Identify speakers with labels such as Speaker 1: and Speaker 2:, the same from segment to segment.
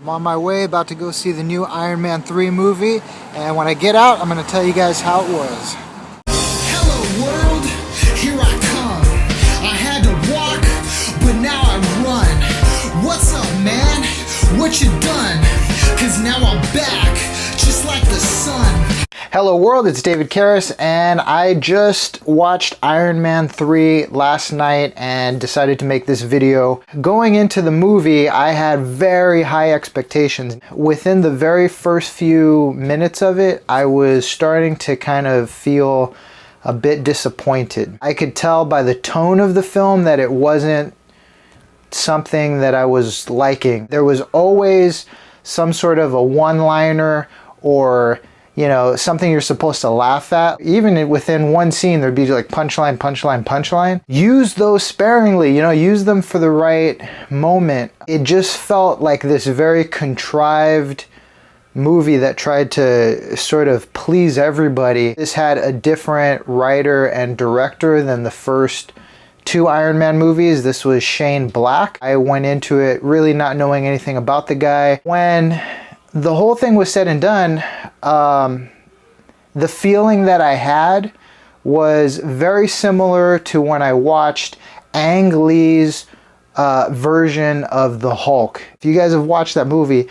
Speaker 1: I'm on my way, about to go see the new Iron Man 3 movie, and when I get out, I'm going to tell you guys how it was.
Speaker 2: Hello world, here I come. I had to walk, but now I run. What's up, man? What you done? Cause now I'm back, just like the sun.
Speaker 1: Hello world, it's David Carus, and I just watched Iron Man 3 last night and decided to make this video. Going into the movie, I had very high expectations. Within the very first few minutes of it, I was starting to kind of feel a bit disappointed. I could tell by the tone of the film that it wasn't something that I was liking. There was always some sort of a one-liner or something you're supposed to laugh at. Even within one scene, there'd be like punchline, punchline, punchline. Use those sparingly, use them for the right moment. It just felt like this very contrived movie that tried to sort of please everybody. This had a different writer and director than the first two Iron Man movies. This was Shane Black. I went into it really not knowing anything about the guy. When the whole thing was said and done, the feeling that I had was very similar to when I watched Ang Lee's version of the Hulk. If you guys have watched that movie,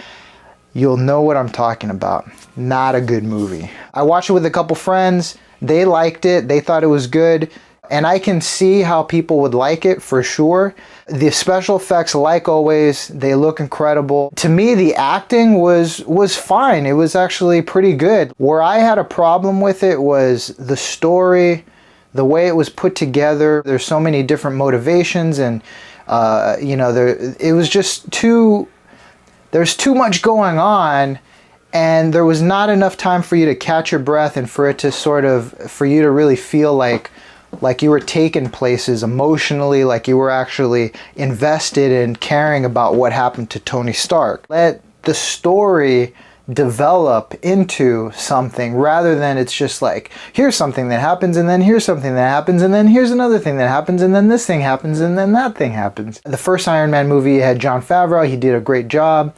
Speaker 1: you'll know what I'm talking about. Not a good movie. I watched it with a couple friends. They liked it. They thought it was good. And I can see how people would like it for sure. The special effects, like always, they look incredible. To me, the acting was fine. It was actually pretty good. Where I had a problem with it was the story, the way it was put together. There's so many different motivations, and it was just there's too much going on, and there was not enough time for you to catch your breath and for it to for you to really feel like you were taken places emotionally, like you were actually invested in caring about what happened to Tony Stark. Let the story develop into something rather than it's just like, here's something that happens, and then here's something that happens, and then here's another thing that happens, and then this thing happens, and then that thing happens. The first Iron Man movie had Jon Favreau. He did a great job.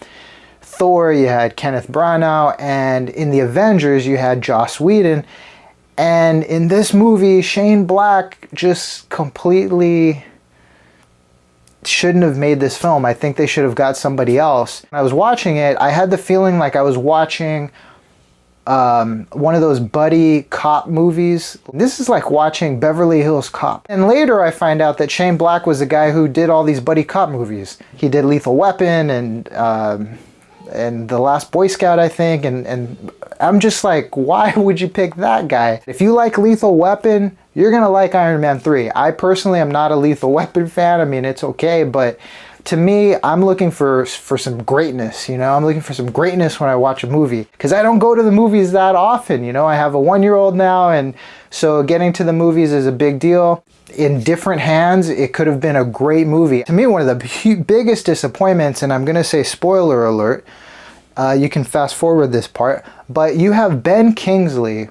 Speaker 1: Thor, you had Kenneth Branagh, and in the Avengers, you had Joss Whedon. And in this movie, Shane Black just completely shouldn't have made this film. I think they should have got somebody else. When I was watching it, I had the feeling like I was watching one of those buddy cop movies. This is like watching Beverly Hills Cop. And later I find out that Shane Black was the guy who did all these buddy cop movies. He did Lethal Weapon and The Last Boy Scout, I think, and I'm just like, why would you pick that guy? If you like Lethal Weapon, you're gonna like Iron Man 3. I personally am not a Lethal Weapon fan. I mean, it's okay, but to me, I'm looking for some greatness, I'm looking for some greatness when I watch a movie, because I don't go to the movies that often, I have a 1-year-old now, and so getting to the movies is a big deal. In different hands, it could have been a great movie. To me, one of the biggest disappointments, and I'm gonna say spoiler alert, you can fast forward this part, but you have Ben Kingsley,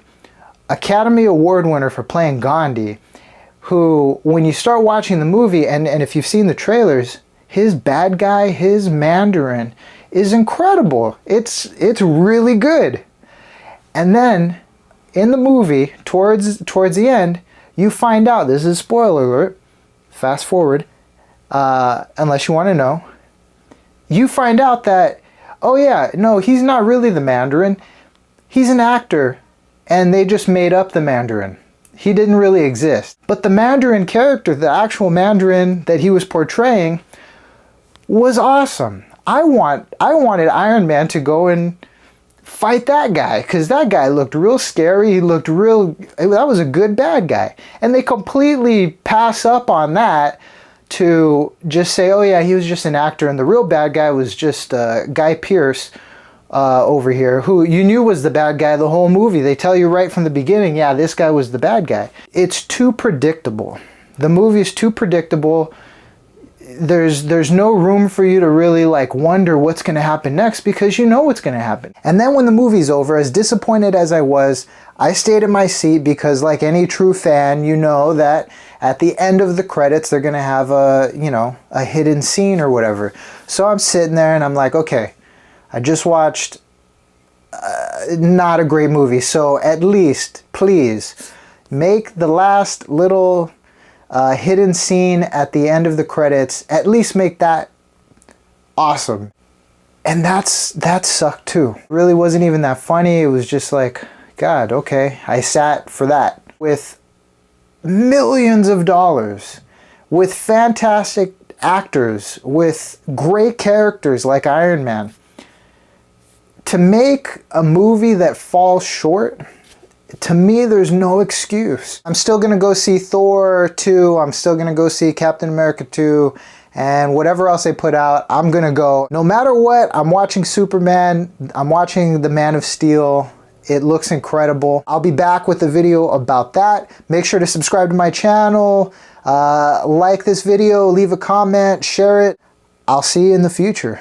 Speaker 1: Academy Award winner for playing Gandhi, who, when you start watching the movie, and if you've seen the trailers, his bad guy, his Mandarin, is incredible. It's really good. And then, in the movie, towards the end, you find out, this is spoiler alert, fast forward, unless you want to know, you find out that, oh yeah, no, he's not really the Mandarin. He's an actor, and they just made up the Mandarin. He didn't really exist. But the Mandarin character, the actual Mandarin that he was portraying, was awesome. I wanted Iron Man to go and fight that guy, because that guy looked real scary. He looked that was a good bad guy. And they completely pass up on that to just say, oh yeah, he was just an actor, and the real bad guy was just Guy Pearce over here, who you knew was the bad guy the whole movie. They tell you right from the beginning, yeah, this guy was the bad guy. It's too predictable. The movie is too predictable. There's no room for you to really like wonder what's going to happen next, because you know what's going to happen. And then when the movie's over, as disappointed as I was, I stayed in my seat, because like any true fan, you know that at the end of the credits they're going to have a hidden scene or whatever. So I'm sitting there and I'm like, okay, I just watched not a great movie. So at least, please, make the last little hidden scene at the end of the credits, at least make that awesome. And that sucked too. It really wasn't even that funny. It was just like, God, okay, I sat for that. With millions of dollars, with fantastic actors, with great characters like Iron Man, to make a movie that falls short, to me, there's no excuse. I'm still gonna go see Thor 2, I'm still gonna go see Captain America 2, and whatever else they put out, I'm gonna go. No matter what, I'm watching Superman, I'm watching The Man of Steel. It looks incredible. I'll be back with a video about that. Make sure to subscribe to my channel, like this video, leave a comment, share it. I'll see you in the future.